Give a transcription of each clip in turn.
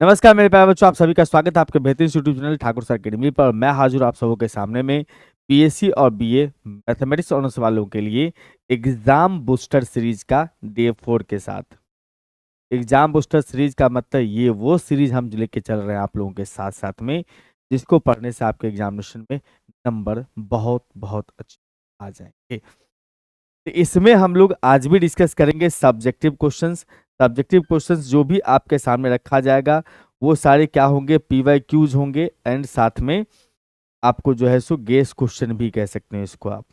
नमस्कार मेरे प्यारे बच्चों, आप सभी का स्वागत है आपके बेहतरीन YouTube channel Thakur sir academy पर। मैं हाजिर हूँ आप सबों के सामने में पीएससी और बीए मैथमेटिक्स ऑनर्स वालों के लिए एग्जाम बूस्टर सीरीज का डे 4 के साथ। एग्जाम बूस्टर सीरीज का मतलब ये वो सीरीज हम लेके चल रहे हैं आप लोगों के साथ साथ में, जिसको पढ़ने से आपके एग्जामिनेशन में नंबर बहुत बहुत अच्छे आ जाएंगे। तो इसमें हम लोग आज भी डिस्कस करेंगे सब्जेक्टिव क्वेश्चंस। सब्जेक्टिव क्वेश्चंस जो भी आपके सामने रखा जाएगा वो सारे क्या होंगे, पीवाई क्यूज होंगे। एंड साथ में आपको जो है सो गेस क्वेश्चन भी कह सकते हैं इसको आप।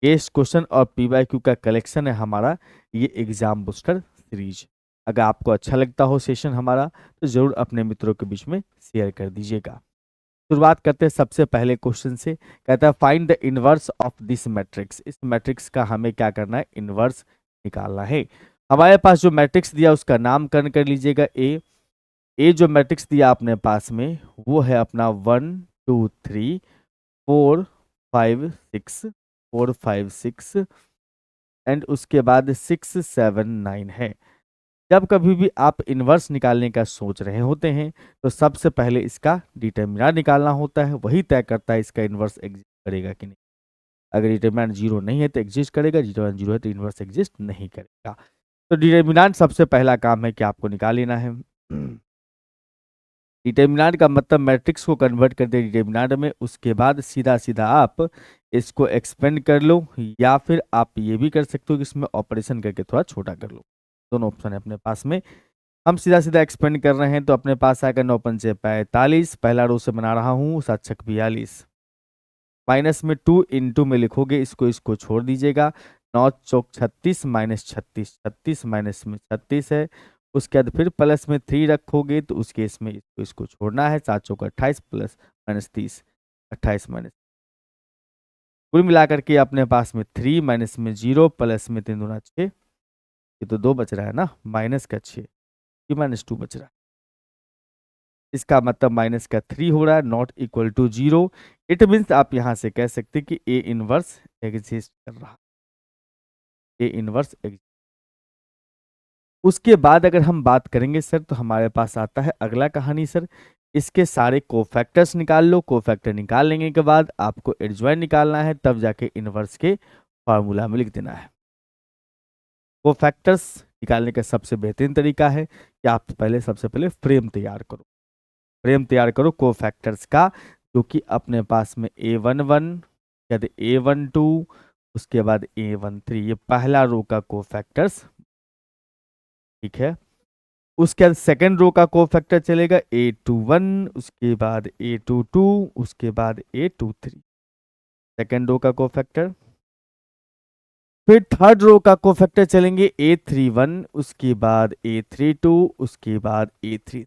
गेस क्वेश्चन और पीवाई क्यू का कलेक्शन है हमारा ये एग्जाम बूस्टर सीरीज। अगर आपको अच्छा लगता हो सेशन हमारा तो जरूर अपने मित्रों के बीच में शेयर कर दीजिएगा। शुरुआत करते हैं सबसे पहले क्वेश्चन से। कहता है find the inverse of this matrix. इस मैट्रिक्स का हमें क्या करना है, इनवर्स निकालना है। हमारे पास जो मैट्रिक्स दिया उसका नामकरण कर लीजिएगा ए जो मैट्रिक्स दिया अपने पास में वो है अपना 1 2 3 4 5 6 एंड उसके बाद 6 7 9 है। जब कभी भी आप इनवर्स निकालने का सोच रहे होते हैं तो सबसे पहले इसका डिटर्मिनेंट निकालना होता है, वही तय करता है इसका इनवर्स एग्जिस्ट करेगा कि नहीं। अगर डिटर्मिनेंट जीरो नहीं है तो एग्जिस्ट करेगा, डिटर्मिनेंट जीरो है तो इनवर्स एग्जिस्ट नहीं करेगा। तो डिटर्मिनेंट सबसे पहला काम है कि आपको निकाल लेना है। डिटर्मिनेंट का मतलब मैट्रिक्स को कन्वर्ट कर दे डिटर्मिनेंट में, उसके बाद सीधा सीधा आप इसको एक्सपेंड कर लो, या फिर आप ये भी कर सकते हो कि इसमें ऑपरेशन करके थोड़ा छोटा कर लो। दोनों ऑप्शन है अपने पास में। हम सीधा सीधा एक्सपेंड कर रहे हैं तो अपने पास आएगा 9 पंचे 45। पहला रो से बना रहा हूँ 7 छक 42। माइनस में 2 इंटू में लिखोगे, इसको छोड़ दीजिएगा। 9 चौक 36 माइनस 36, 36 माइनस में 36 है। उसके बाद फिर प्लस में 3 रखोगे तो उस केस में इसको छोड़ना है। 7 चौक 28 प्लस माइनस 30, 28 माइनस, कुल मिलाकर के अपने पास में 3 माइनस में 0 प्लस में 3 दूना 6। ये तो 2 बच रहा है ना, माइनस का 6, माइनस 2 बच रहा है। इसका मतलब माइनस का 3 हो रहा है, not equal to 0। It means आप यहां से कह सकते कि ए इनवर्स एग्जिस्ट कर रहा है, ए इनवर्स एग्जिस्ट। उसके बाद अगर हम बात करेंगे सर तो हमारे पास आता है अगला कहानी सर। इसके सारे कोफैक्टर्स निकाल लो। कोफैक्टर निकाल लेने के बाद आपको एडजॉइंट निकालना है, तब जाके इनवर्स के फॉर्मूला में लिख देना है। कोफैक्टर्स निकालने का सबसे बेहतरीन तरीका है कि आप पहले सबसे पहले फ्रेम तैयार करो। फ्रेम तैयार करो कोफैक्टर्स का, जो कि अपने पास में A11 कहते A12, उसके बाद A13, ये पहला रो का कोफैक्टर्स, ठीक है। उसके बाद सेकंड रो का कोफैक्टर चलेगा A21, उसके बाद A22, उसके बाद A23, सेकंड रो का कोफैक्टर। फिर थर्ड रो का कोफैक्टर चलेंगे A31, उसके बाद A32, उसके बाद A3।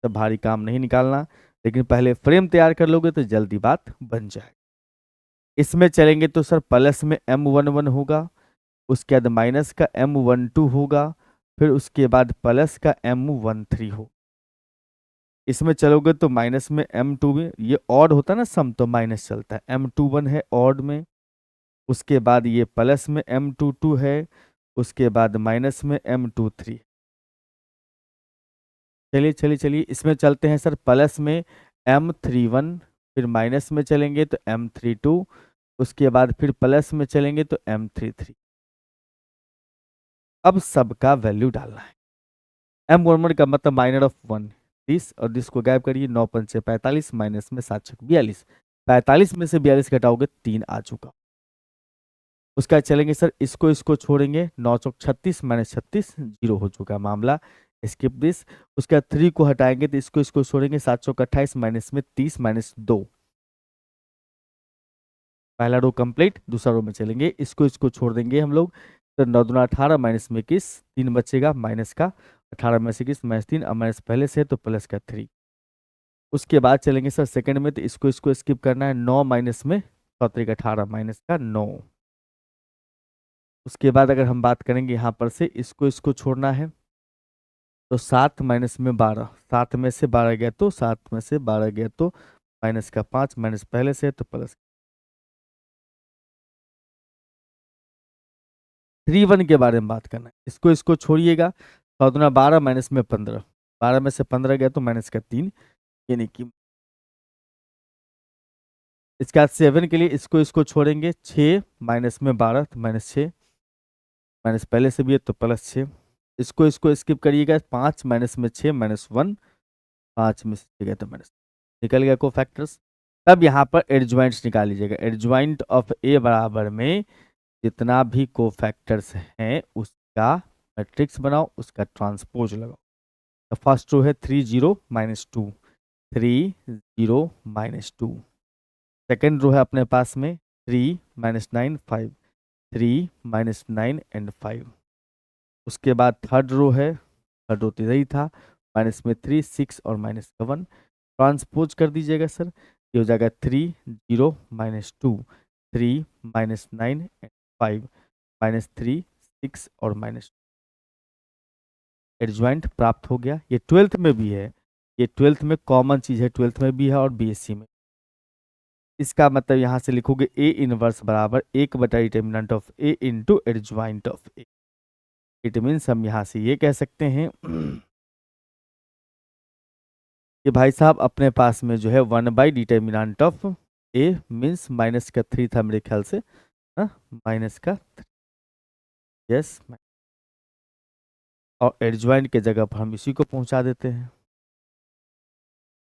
सब भारी काम नहीं निकालना, लेकिन पहले फ्रेम तैयार कर लोगे तो जल्दी बात बन जाए। इसमें चलेंगे तो सर प्लस में M11 होगा, उसके बाद माइनस का M12 होगा, फिर उसके बाद प्लस का M13 हो। इसमें चलोगे तो माइनस में M2 में, ये ऑड होता है ना सम, तो माइनस चलता है। M21 है ऑड में, उसके बाद ये प्लस में M22 है, उसके बाद माइनस में M23। चलिए चलिए चलिए, इसमें चलते हैं सर प्लस में M31, फिर माइनस में चलेंगे तो M32, उसके बाद फिर प्लस में चलेंगे तो M33। अब सबका वैल्यू डालना है। M11 का मतलब माइनर ऑफ 1 30, और दिस को गायब करिए। 9 पंचे 45 माइनस में 7 छक 42, 45 में से 42 घटाओगे 3 आ चुका। उसका चलेंगे सर, इसको छोड़ेंगे। 9 चौक 36 माइनस 36, 0 हो चुका मामला, स्किप दिस। उसका 3 को हटाएंगे तो इसको छोड़ेंगे। 7 चौक 28 माइनस में 30 माइनस 2, पहला रो कंप्लीट। दूसरा रो में चलेंगे, इसको छोड़ देंगे हम लोग। तो 9 दूना 18 माइनस में 21, 3 बचेगा माइनस का। 18 में से 21 माइनस 3, अब माइनस पहले से है तो प्लस का 3। उसके बाद चलेंगे सर सेकंड में, तो इसको स्किप करना है। 9 माइनस में 18 माइनस का 9। उसके बाद अगर हम बात करेंगे यहाँ पर से, इसको छोड़ना है। तो 7 माइनस में 12, 7 में से 12 गया तो 7 में से 12 गया तो माइनस का 5, माइनस पहले से है तो प्लस। 31 के बारे में बात करना है। इसको छोड़िएगा। 14 12 माइनस में 15, 12 में से 15 गया तो माइनस का 3, यानी कि इसके बाद 7 के लिए इसको इसको छोड़ेंगे, 6 माइनस में 12 तो -6, माइनस पहले से भी है तो +6, इसको इसको स्किप करिएगा, 5 माइनस में 6 -1, 5 में से 6 गया तो माइनस, निकल गया कोफैक्टर्स। तब यहाँ पर एडजॉइंट्स निकाल लीजिएगा, एडजॉइंट ऑफ ए बराबर में जितना भी कोफैक्टर्स हैं उसका मैट्रिक्स बनाओ, उसका ट्रांसपोज लगाओ। तो फर्स्ट रो है 3 0 -2, 3 0 -2, सेकेंड रो है अपने पास में 3 -9 5, 3 -9 एंड 5। उसके बाद थर्ड रो है, थर्ड रो तो यही था, माइनस में 3 6 और माइनस का 1, ट्रांसपोज कर दीजिएगा सर, ये हो जाएगा 3 0 -2, 3 -9 एंड 5, -3 6 और माइनस, एडजॉइंट प्राप्त हो गया। ये 12th में भी है, ये 12th में कॉमन चीज है, 12th में भी है और बीएससी में। इसका मतलब यहां से लिखोगे ए इनवर्स बराबर one by determinant of A into adjoint of A. It means हम यहां से ये कह सकते हैं कि भाई साहब अपने पास में जो है 1/डिटर्मिनेंट ऑफ ए मीन्स माइनस का 3 था मेरे ख्याल से, माइनस का 3, यस, और एडजॉइंट के जगह पर हम इसी को पहुंचा देते हैं।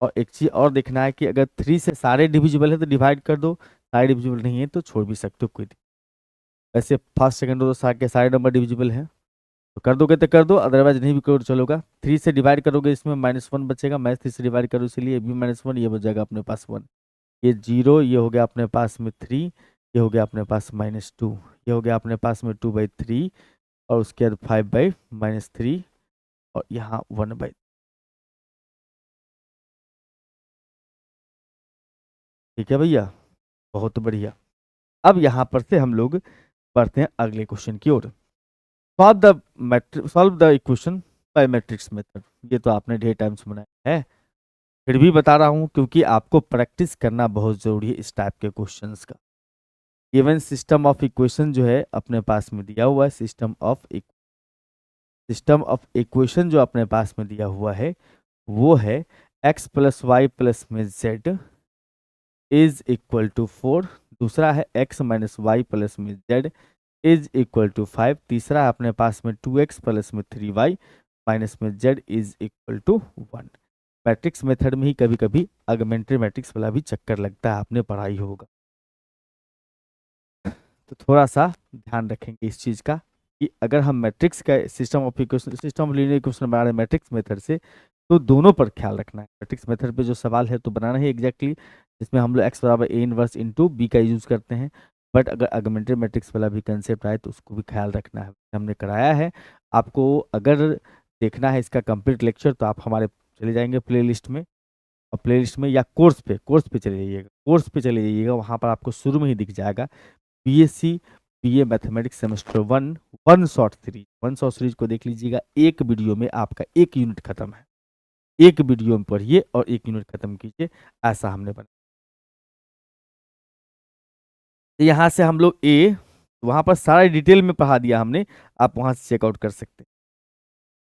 और एक चीज और देखना है कि अगर 3 से सारे डिविजिबल है तो डिवाइड कर दो, सारे डिविजिबल नहीं है तो छोड़ भी सकते हो, कोई दिक्कत। वैसे फर्स्ट सेकंड तो के सारे नंबर डिविजिबल हैं, तो कर दोगे तो कर दो, अदरवाइज नहीं भी करो तो चलोगा। 3 से डिवाइड करोगे इसमें -1 बचेगा, मैं 3 से डिवाइड करूँ इसलिए ये भी -1, ये बच जाएगा अपने पास 1, ये 0, ये हो गया अपने पास में 3, ये हो गया अपने पास -2, ये हो गया अपने पास में 2/3, और उसके बाद 5/-3, और यहाँ 1/, ठीक है भैया, बहुत बढ़िया। अब यहाँ पर से हम लोग बढ़ते हैं अगले क्वेश्चन की ओर। Solve the equation by matrix method. ये तो आपने ढेर टाइम्स बनाया है, फिर भी बता रहा हूँ क्योंकि आपको प्रैक्टिस करना बहुत जरूरी है इस टाइप के क्वेश्चंस का। गिवन सिस्टम ऑफ इक्वेशन जो है अपने पास में दिया हुआ है, सिस्टम ऑफ इक्वेशन जो अपने पास में दिया हुआ है वो है x + y + में z इज इक्वल टू 4, दूसरा है x - y + में z इज इक्वल टू 5, तीसरा है अपने पास में 2x + में 3y माइनस में z is equal to 1। Matrix method में ही कभी कभी ऑगमेंटेड मैट्रिक्स वाला भी चक्कर लगता है, आपने पढ़ाई होगा, तो थोड़ा सा ध्यान रखेंगे इस चीज का कि अगर हम मैट्रिक्स का system of equation, system of linear equation बना रहे हैं मैट्रिक्स मेथड से, तो दोनों पर ख्याल रखना है। मैट्रिक्स मेथड पे जो सवाल है तो बनाना है एग्जैक्टली, जिसमें हम लोग x बराबर a इनवर्स इंटू बी का यूज करते हैं, बट अगर ऑगमेंटेड मैट्रिक्स वाला भी कंसेप्ट आए तो उसको भी ख्याल रखना है, हमने कराया है आपको। अगर देखना है इसका कंप्लीट लेक्चर तो आप हमारे चले जाएंगे प्ले में, और प्ले में या कोर्स पे चले जाइएगा, कोर्स पे चले जाइएगा, वहाँ पर आपको शुरू में ही दिख जाएगा BSc BA mathematics semester 1 one shot series को देख लीजिएगा। एक वीडियो में आपका एक यूनिट खत्म है, एक वीडियो में पढ़िए और एक यूनिट खत्म कीजिए, ऐसा हमने बना। यहाँ से हम लोग ए, वहां पर सारा डिटेल में पढ़ा दिया हमने, आप वहां से चेकआउट कर सकते हैं।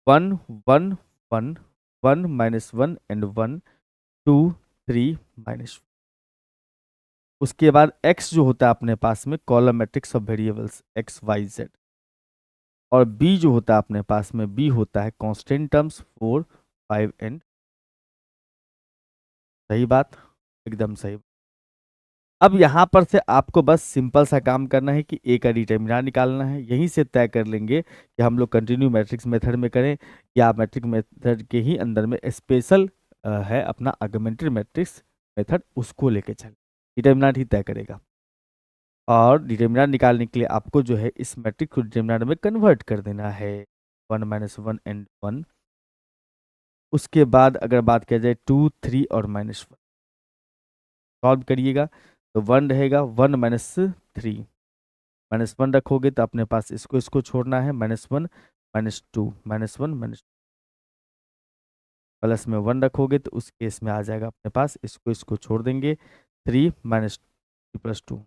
1 1 1 1 -1 एंड 1 2 3 -1। उसके बाद x जो होता है अपने पास में column matrix of variables x y z, और b जो होता है अपने पास में b होता है कांस्टेंट टर्म्स 4 5 एंड, सही बात, एकदम सही। अब यहाँ पर से आपको बस सिंपल सा काम करना है कि ए का डिटर्मिनेंट निकालना है, यहीं से तय कर लेंगे कि हम लोग कंटिन्यू मैट्रिक्स मेथड में करें या मैट्रिक्स मेथड के ही अंदर में स्पेशल है अपना ऑगमेंटेड मैट्रिक्स मेथड, उसको लेके चलें, डिटर्मिनेंट ही तय करेगा। और डिटर्मिनेंट निकालने के लिए आपको जो है इस मैट्रिक्स को डिटर्मिनेंट में कन्वर्ट कर देना है, 1 -1 एंड 1। उसके बाद अगर बात किया जाए 2 3 और -1 सॉल्व करिएगा तो 1 रहेगा, 1 -3, -1 रखोगे तो अपने पास इसको इसको छोड़ना है, -1 -2 -1 प्लस में 1 रखोगे तो उस केस में आ जाएगा अपने पास, इसको इसको छोड़ देंगे, 3 -2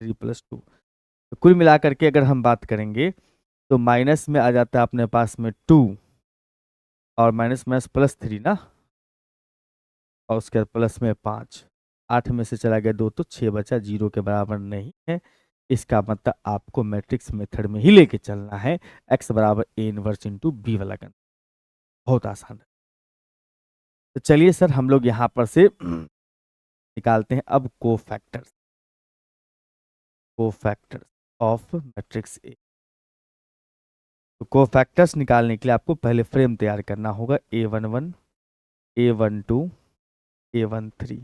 3 + 2 तो कुल मिलाकर के अगर हम बात करेंगे तो माइनस में आ जाता है अपने पास में 2 और माइनस माइनस प्लस 3 ना, और उसके बाद प्लस में 5, 8 में से चला गया 2 तो 6 बचा, 0 के बराबर नहीं है। इसका मतलब आपको मैट्रिक्स मेथड में ही लेके चलना है, x बराबर ए इनवर्स इंटू बी वाला गण। बहुत आसान है। तो चलिए सर हम लोग यहाँ पर से निकालते हैं अब cofactors, cofactors of matrix A. तो कोफैक्टर्स निकालने के लिए आपको पहले फ्रेम तैयार करना होगा, A11, A12, A13।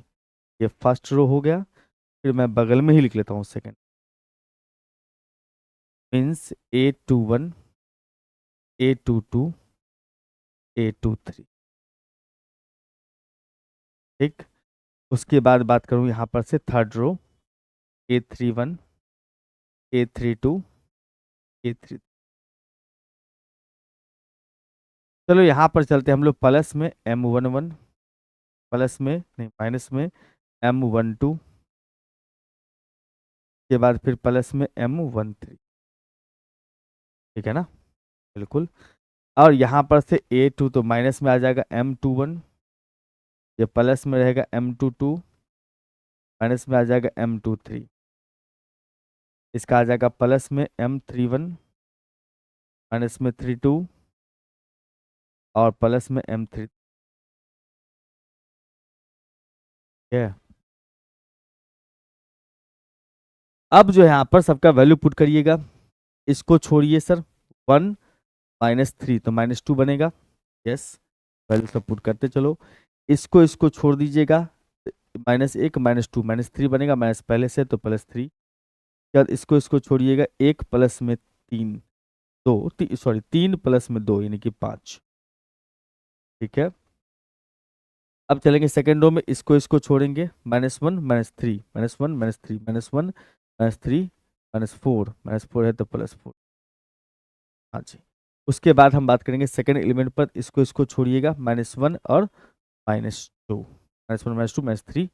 ये फर्स्ट रो हो गया। फिर मैं बगल में ही लिख लेता हूँ second, means A21, A22, A23। ठीक। उसके बाद बात करूँ यहाँ पर से third row, A31, A32, A3। चलो यहाँ पर चलते हैं हम लोग प्लस में M11, प्लस में नहीं माइनस में M12 के बाद फिर प्लस में M13। ठीक है ना, बिल्कुल। और यहाँ पर से A2 तो माइनस में आ जाएगा M21, ये प्लस में रहेगा M22, माइनस में आ जाएगा M23, इसका आ जाएगा प्लस में M31, माइनस में 32 और प्लस में M3। है अब जो है यहाँ पर सबका वैल्यू पुट करिएगा, इसको छोड़िए सर, 1 माइनस 3 तो -2 बनेगा। यस, वैल्यू सब पुट करते चलो। इसको छोड़ दीजिएगा, -1 -2 -3 बनेगा, माइनस पहले से तो +3। बाद इसको छोड़िएगा, 1 प्लस में 3 2 सॉरी 3 प्लस में 2 यानी कि 5। ठीक है, अब चलेंगे सेकेंड रो में, इसको छोड़ेंगे, -1 -3 -1 -3 -1 -3 -4 -4 है तो +4। हाँ जी। उसके बाद हम बात करेंगे सेकेंड एलिमेंट पर, इसको छोड़िएगा, -1 और -2, -1 -2 -3।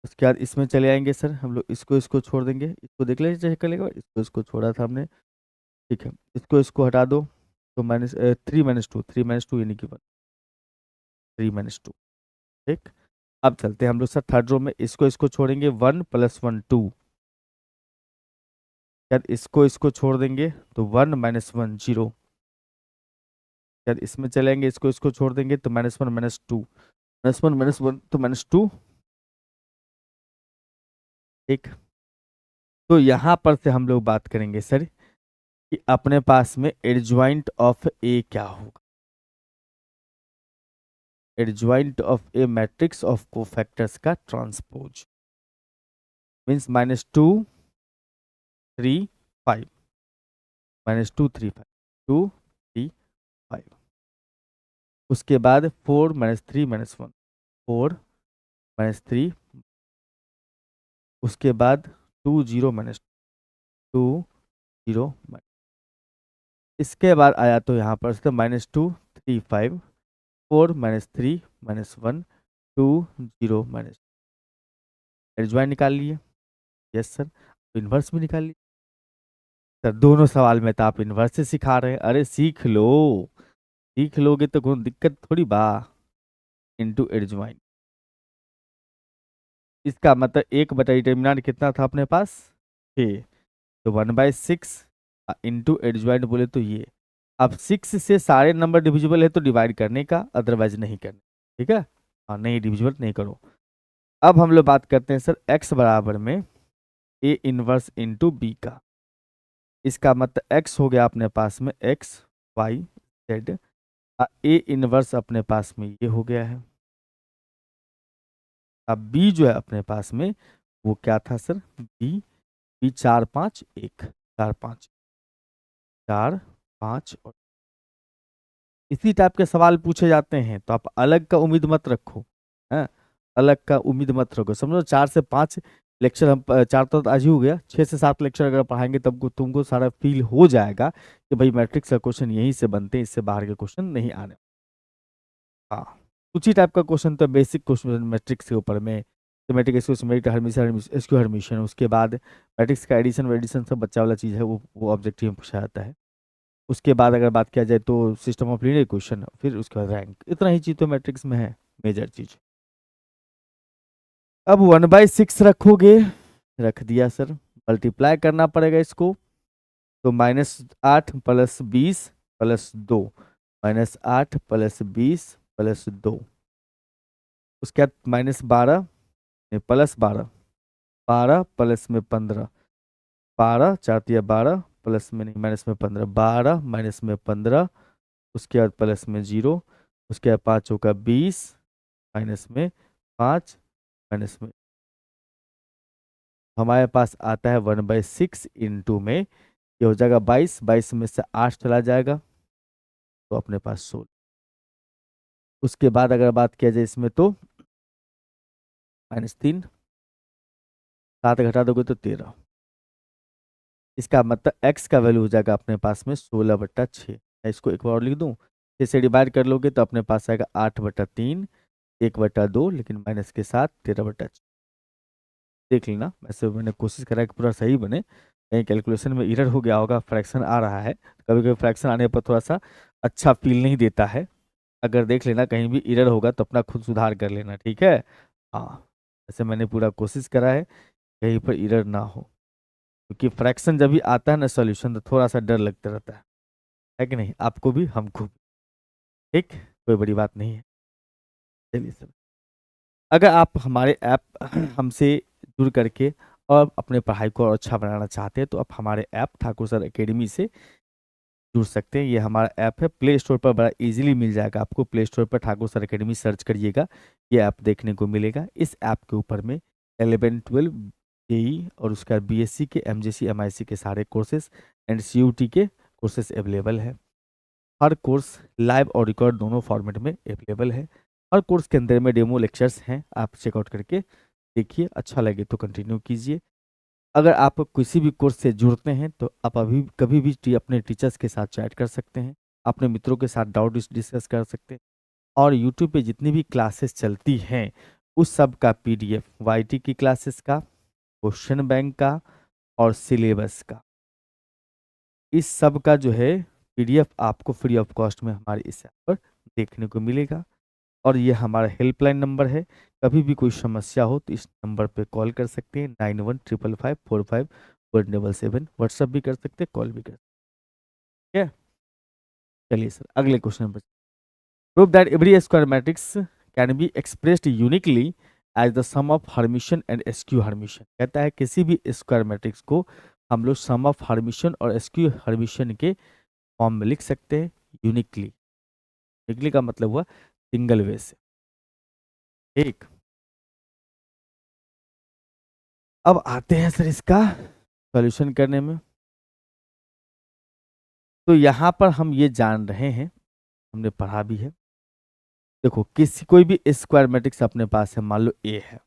उसके बाद इसमें चले आएंगे सर हम लोग, इसको छोड़ देंगे, इसको देख लीजिए कर लेगा, इसको छोड़ा था हमने। ठीक है, इसको हटा दो, तो -3 -2 यानी कि 1, 3 -2। ठीक। अब चलते हैं हम लोग सर थर्ड रो में, इसको छोड़ेंगे, 1 + 1 2। यार इसको छोड़ देंगे तो 1 -1 0। यार इसमें चलेंगे, इसको छोड़ देंगे तो -1 -2, -1 -1 तो -2। ठीक। तो यहाँ पर से हम लोग बात करेंगे सर कि अपने पास में एडज्वाइंट ऑफ ए क्या होगा। Adjoint of A matrix of cofactors का ट्रांसपोज मीन्स -2 3 5, -2 3 5, 2 3 5। उसके बाद 4 -3 -1, 4 -3। उसके बाद 2 0 -2 0। इसके बाद आया तो यहाँ पर -2 3 5, 4 -3 -1 2 0 एडज्वाइंट निकाल लिए। यस सर, तो इन्वर्स भी निकाल लिए सर। दोनों सवाल में तो आप इन्वर्स से सिखा रहे हैं, अरे सीख लो, सीख लोगे तो कोई दिक्कत थोड़ी बा। इनटू एडज्वाइंट, इसका मतलब 1/डिटर्मिनेंट कितना था अपने पास 6, तो 1/6 इंटू एडज्वाइंट बोले तो ये। अब 6 से सारे नंबर डिविजिबल है तो डिवाइड करने का, अदरवाइज नहीं करने। ठीक है, हाँ नहीं डिविजिबल नहीं करो। अब हम लोग बात करते हैं सर x बराबर में ए इनवर्स इंटू बी का। इसका मतलब x हो गया अपने पास में x y z, A inverse अपने पास में ये हो गया है। अब b जो है अपने पास में वो क्या था सर, b 4 5 1, 4 5 4 5 और इसी टाइप के सवाल पूछे जाते हैं, तो आप अलग का उम्मीद मत रखो। है, अलग का उम्मीद मत रखो, समझो 4 से 5 लेक्चर हम 4 तो आज ही हो गया, 6 से 7 लेक्चर अगर पढ़ाएंगे तब तुमको सारा फील हो जाएगा कि भाई मैट्रिक्स का क्वेश्चन यहीं से बनते हैं, इससे बाहर के क्वेश्चन नहीं आने। हाँ, उसी टाइप का क्वेश्चन तो बेसिक क्वेश्चन मैट्रिक्स के ऊपर में symmetric SQ symmetric Hermitian SQ Hermitian, उसके बाद मैट्रिक्स का एडिशन वेडिशन सब बच्चा वाला चीज़ है, वो ऑब्जेक्टिव में पूछा जाता है। उसके बाद अगर बात किया जाए तो सिस्टम ऑफ लीनियर इक्वेशन, फिर उसके बाद रैंक, इतना ही चीज़ तो मैट्रिक्स में है, मेजर चीज़। अब 1/6 रखोगे, रख दिया सर, मल्टीप्लाई करना पड़ेगा इसको, तो -8 + 20 + 2, -8 + 20 + 2, उसके बाद -12 +12, 12 प्लस में 15, 12 4 × 12 प्लस में नहीं माइनस में 15, 12 माइनस में 15, उसके बाद प्लस में 0, उसके बाद 5 का 20, माइनस में 5, माइनस में हमारे पास आता है 1/6 इंटू में, ये हो जाएगा 22, 22 में से 8 चला जाएगा तो अपने पास 16। उसके बाद अगर बात किया जाए इसमें तो -3, 7 घटा दोगे तो 13, इसका मतलब x का वैल्यू हो जाएगा अपने पास में 16/6। इसको एक बार और लिख दूं, 6 से डिवाइड कर लोगे तो अपने पास आएगा 8/3, 1/2, लेकिन माइनस के साथ 13/6। देख लेना, वैसे मैंने कोशिश करा कि पूरा सही बने, कहीं कैलकुलेशन में एरर हो गया होगा, फ्रैक्शन आ रहा है, कभी कभी फ्रैक्शन आने पर थोड़ा सा अच्छा फील नहीं देता है। अगर देख लेना कहीं भी एरर होगा तो अपना खुद सुधार कर लेना, ठीक है। हाँ, वैसे मैंने पूरा कोशिश करा है कहीं पर एरर ना हो, क्योंकि फ्रैक्शन जब भी आता है ना सॉल्यूशन, तो थोड़ा सा डर लगता रहता है कि नहीं, आपको भी हमको भी। ठीक, कोई बड़ी बात नहीं है। चलिए सर, अगर आप हमारे ऐप हमसे जुड़ करके और अपने पढ़ाई को और अच्छा बनाना चाहते हैं तो आप हमारे ऐप ठाकुर सर एकेडमी से जुड़ सकते हैं। ये हमारा ऐप है, प्ले स्टोर पर बड़ा इजीली मिल जाएगा आपको। प्ले स्टोर पर ठाकुर सर एकेडमी सर्च करिएगा, ये ऐप देखने को मिलेगा। इस ऐप के ऊपर में 11 12 जेई और उसका बीएससी के, एमजेसी एमआईसी के सारे कोर्सेज एंड सीयूटी के कोर्सेज अवेलेबल है। हर कोर्स लाइव और रिकॉर्ड दोनों फॉर्मेट में अवेलेबल है। हर कोर्स के अंदर में डेमो लेक्चर्स हैं, आप चेकआउट करके देखिए, अच्छा लगे तो कंटिन्यू कीजिए। अगर आप किसी भी कोर्स से जुड़ते हैं तो आप अभी कभी भी अपने टीचर्स के साथ चैट कर सकते हैं, अपने मित्रों के साथ डाउट डिस्कस कर सकते हैं। और यूट्यूब पे जितनी भी क्लासेस चलती हैं उस सब का पीडीएफ, वाईटी की क्लासेस का, क्वेश्चन बैंक का और सिलेबस का, इस सब का जो है पीडीएफ आपको फ्री ऑफ कॉस्ट में हमारे इस ऐप पर देखने को मिलेगा। और ये हमारा हेल्पलाइन नंबर है, कभी भी कोई समस्या हो तो इस नंबर पे कॉल कर सकते हैं, 9155454177। व्हाट्सअप भी कर सकते हैं, कॉल भी कर सकते हैं। चलिए सर, अगले क्वेश्चन पर। Prove that every square matrix can be expressed uniquely as the sum of Hermitian and skew Hermitian. कहता है किसी भी स्क्वायर मैट्रिक्स को हम लोग सम ऑफ हर्मिशन और एसक्यू हर्मिशन के फॉर्म में लिख सकते हैं यूनिकली। यूनिकली का मतलब हुआ सिंगल वे से। ठीक, अब आते हैं सर इसका सॉल्यूशन करने में। तो यहाँ पर हम ये जान रहे हैं, हमने पढ़ा भी है। देखो, किसी कोई भी स्क्वायर मैट्रिक्स अपने पास है, मान लो ए है,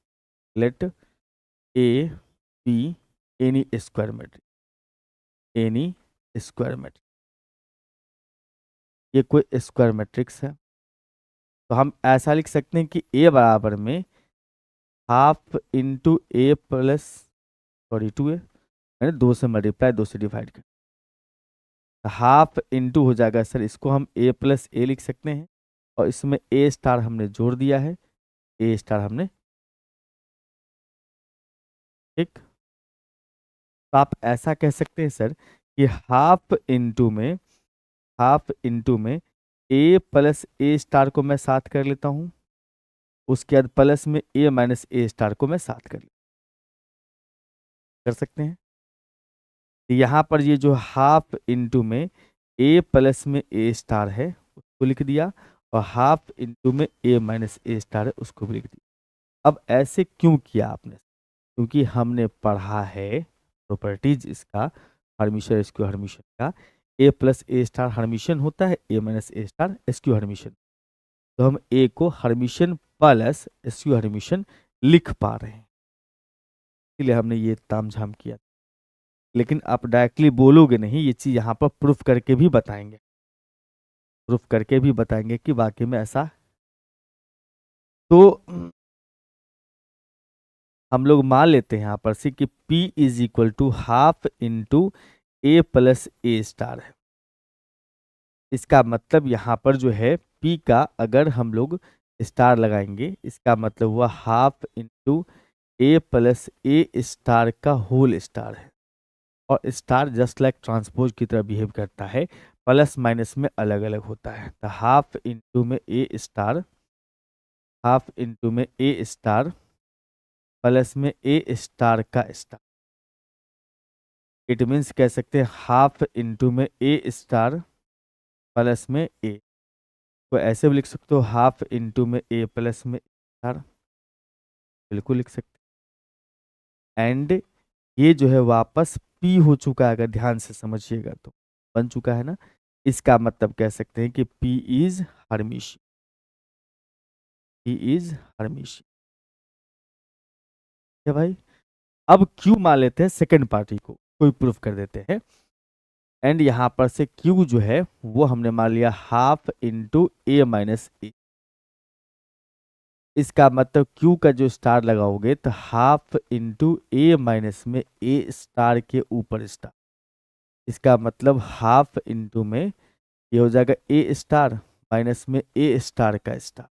let A be any square matrix, any square matrix, ये कोई स्क्वायर मैट्रिक्स है। तो हम ऐसा लिख सकते हैं कि ए बराबर में half into A plus, sorry 2a, मैंने 2 से मल्टीप्लाई 2 से डिवाइड कर, हाफ इंटू हो जाएगा सर, इसको हम a प्लस ए लिख सकते हैं, और इसमें ए स्टार हमने जोड़ दिया है, ए स्टार हमने, ठीक। तो आप ऐसा कह सकते हैं सर कि हाफ इंटू में ए प्लस ए स्टार को मैं साथ कर लेता हूँ, उसके बाद प्लस में ए माइनस ए स्टार को मैं साथ कर सकते हैं। तो यहाँ पर ये जो हाफ इंटू में ए प्लस में ए स्टार है उसको लिख दिया, और हाफ इंटू में ए माइनस ए स्टार है उसको भी लिख दिया। अब ऐसे क्यों किया आपने? क्योंकि हमने पढ़ा है प्रॉपर्टीज इसका, हर्मिशन एसक्यू हर्मिशन का, ए प्लस ए स्टार हर्मिशन होता है, ए माइनस ए स्टार एसक्यू हर्मिशन। तो हम ए को हर्मिशन प्लस एसक्यू हर्मिशन लिख पा रहे हैं, इसलिए हमने ये तामझाम किया। लेकिन आप डायरेक्टली बोलोगे नहीं, ये चीज यहाँ पर प्रूफ करके भी बताएंगे, प्रूफ करके भी बताएंगे कि वाकई में ऐसा। तो हम लोग मान लेते हैं यहाँ पर से कि P is equal to half into A plus A star है। इसका मतलब यहाँ पर जो है P का अगर हम लोग स्टार लगाएंगे, इसका मतलब हुआ half into A plus A star का होल स्टार है। और स्टार जस्ट लाइक ट्रांसपोज की तरह बिहेव करता है, प्लस माइनस में अलग अलग होता है। तो हाफ इंटू में ए स्टार, हाफ इंटू में ए स्टार प्लस में ए स्टार का स्टार। इट मीन्स कह सकते हैं हाफ इंटू में ए स्टार प्लस में ए, तो ऐसे भी लिख सकते हो हाफ इंटू में ए प्लस में स्टार, बिल्कुल लिख सकते हैं। एंड ये जो है वापस पी हो चुका है, अगर ध्यान से समझिएगा तो बन चुका है ना। इसका मतलब कह सकते हैं कि P is Hermitian, P is Hermitian है भाई। अब क्यू मान लेते हैं सेकंड पार्टी को, कोई प्रूफ कर देते हैं। एंड यहां पर से क्यू जो है वो हमने मान लिया हाफ इंटू ए माइनस ए। इसका मतलब क्यू का जो स्टार लगाओगे तो हाफ इंटू ए माइनस में ए स्टार के ऊपर स्टार। इसका मतलब हाफ इंटू में ये हो जाएगा ए स्टार माइनस में ए स्टार का स्टार।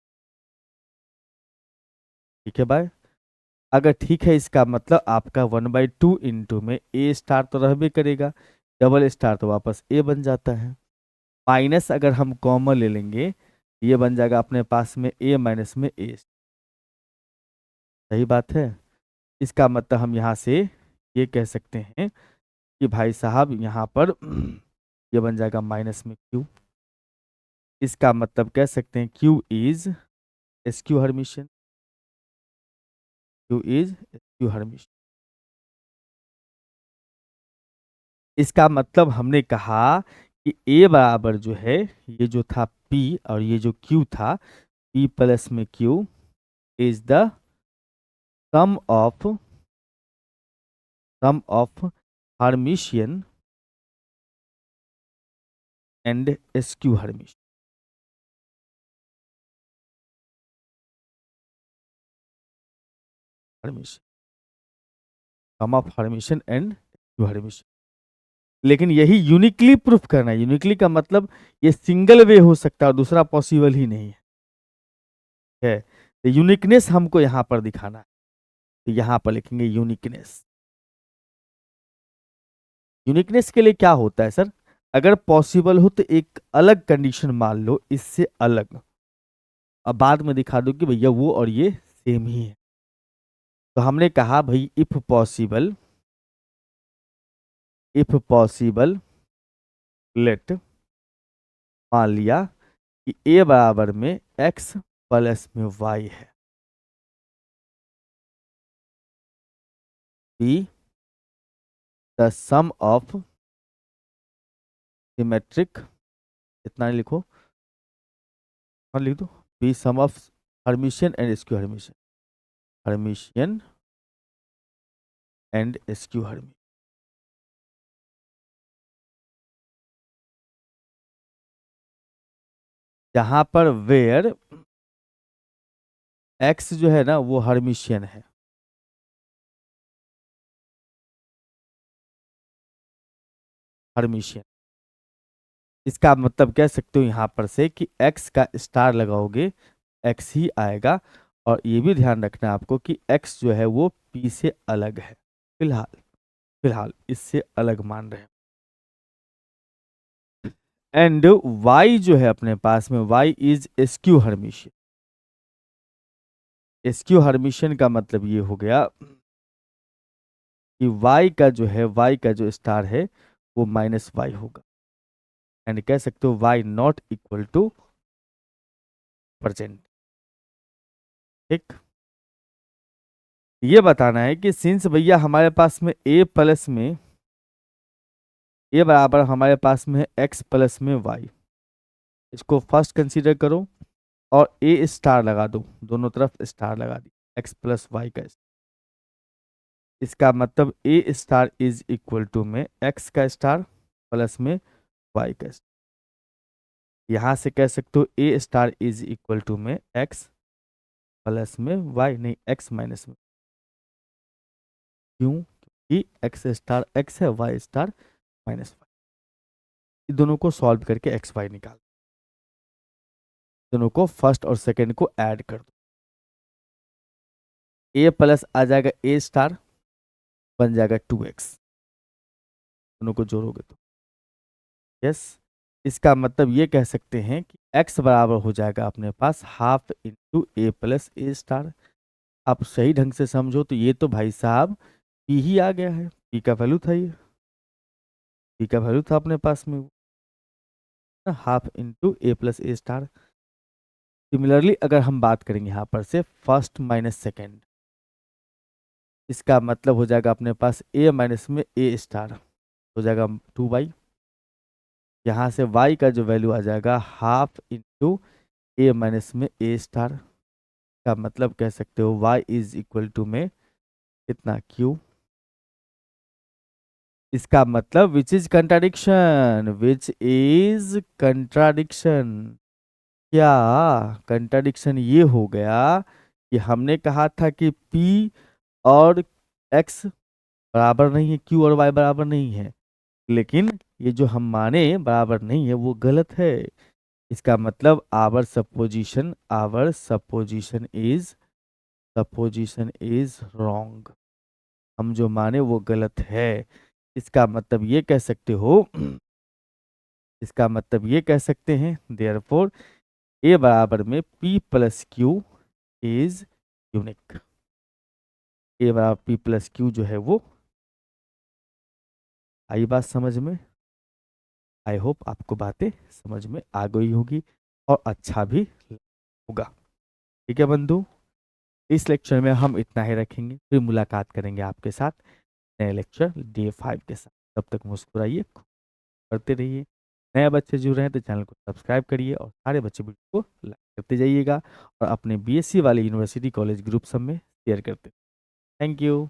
ठीक है भाई, अगर ठीक है इसका मतलब आपका 1/2 इंटू में ए स्टार तो रहबे करेगा, डबल स्टार तो वापस ए बन जाता है। माइनस अगर हम कॉमन ले लेंगे ये बन जाएगा अपने पास में ए माइनस में ए। सही बात है। इसका मतलब हम यहाँ से ये कह सकते हैं कि भाई साहब यहाँ पर ये बन जाएगा माइनस में क्यू। इसका मतलब कह सकते हैं Q is SQ Hermitian, Q is SQ Hermitian. इसका मतलब हमने कहा कि ए बराबर जो है ये जो था P और ये जो Q था P प्लस में Q is the sum of Hermitian and skew Hermitian. Hermitian, sum of Hermitian and skew Hermitian. लेकिन यही यूनिकली प्रूफ करना है। यूनिकली का मतलब ये सिंगल वे हो सकता है और दूसरा पॉसिबल ही नहीं है। तो यूनिकनेस हमको यहाँ पर दिखाना है, तो यहाँ पर लिखेंगे यूनिकनेस। यूनिकनेस के लिए क्या होता है सर, अगर पॉसिबल हो तो एक अलग कंडीशन मान लो इससे अलग, अब बाद में दिखा दो कि भैया वो और ये सेम ही है। तो हमने कहा भाई इफ पॉसिबल लेट, मान लिया कि ए बराबर में x प्लस में y है, be the sum of symmetric, इतना ही लिखो, हाँ लिख दो, be sum of Hermitian and skew Hermitian, Hermitian and skew Hermitian. जहां पर वेयर x जो है ना वो हर्मिशियन है, हर्मिशियन। इसका मतलब कह सकते हो यहाँ पर से कि x का स्टार लगाओगे x ही आएगा। और ये भी ध्यान रखना है आपको कि x जो है वो p से अलग है, फिलहाल फिलहाल इससे अलग मान रहे हैं। एंड y जो है अपने पास में y is SQ Hermitian. SQ Hermitian का मतलब ये हो गया कि y का जो है, y का जो स्टार है वो माइनस वाई होगा। एंड कह सकते हो y not equal two percent. ठीक, ये बताना है कि सिंस भैया हमारे पास में a प्लस में a बराबर हमारे पास में है x प्लस में y, इसको फर्स्ट कंसीडर करो और a स्टार लगा दो, दोनों तरफ स्टार लगा दी x प्लस वाई का। इसका मतलब a star is equal to में x का स्टार प्लस में y का स्टार। यहां से कह सकते हो a star is equal to में x प्लस में y, नहीं x माइनस में, क्यों? क्योंकि एक्स स्टार एक्स है, वाई स्टार माइनस वाई। दोनों को सॉल्व करके एक्स वाई निकाल, दोनों को फर्स्ट और सेकंड को ऐड कर दो। ए प्लस आ जाएगा ए स्टार, बन जाएगा 2x, दोनों को जोड़ोगे तो यस। इसका मतलब ये कह सकते हैं कि x बराबर हो जाएगा अपने पास half into A plus A star. आप सही ढंग से समझो तो ये तो भाई साहब p ही आ गया है, p का वैल्यू था, ये p का वैल्यू था अपने पास में, half into A plus A star. Similarly अगर हम बात करेंगे यहाँ पर से फर्स्ट माइनस सेकेंड, इसका मतलब हो जाएगा अपने पास a माइनस में ए स्टार हो जाएगा 2y, यहाँ से y का जो वैल्यू आ जाएगा हाफ इंटू ए माइनस में ए स्टार, का मतलब कह सकते हो y इज इक्वल टू में कितना q। इसका मतलब which is contradiction, which is contradiction, क्या कंट्राडिक्शन ये हो गया कि हमने कहा था कि p और x बराबर नहीं है, q और y बराबर नहीं है, लेकिन ये जो हम माने बराबर नहीं है वो गलत है। इसका मतलब सपोजिशन इज रॉन्ग, हम जो माने वो गलत है। इसका मतलब ये कह सकते हो इसका मतलब ये कह सकते हैं देयरफॉर ए बराबर में p plus Q is unique, A बराबर p प्लस क्यू जो है वो। आई बात समझ में? आई होप आपको बातें समझ में आ गई होगी और अच्छा भी होगा। ठीक है बंधु, इस लेक्चर में हम इतना ही रखेंगे, फिर मुलाकात करेंगे आपके साथ नए लेक्चर डे 5 के साथ। तब तक मुस्कुराइए, करते रहिए। नए बच्चे जुड़ रहे हैं तो चैनल को सब्सक्राइब करिए और सारे बच्चे वीडियो को लाइक करते जाइएगा और अपने बीएससी वाले यूनिवर्सिटी कॉलेज ग्रुप सब में शेयर करते। Thank you.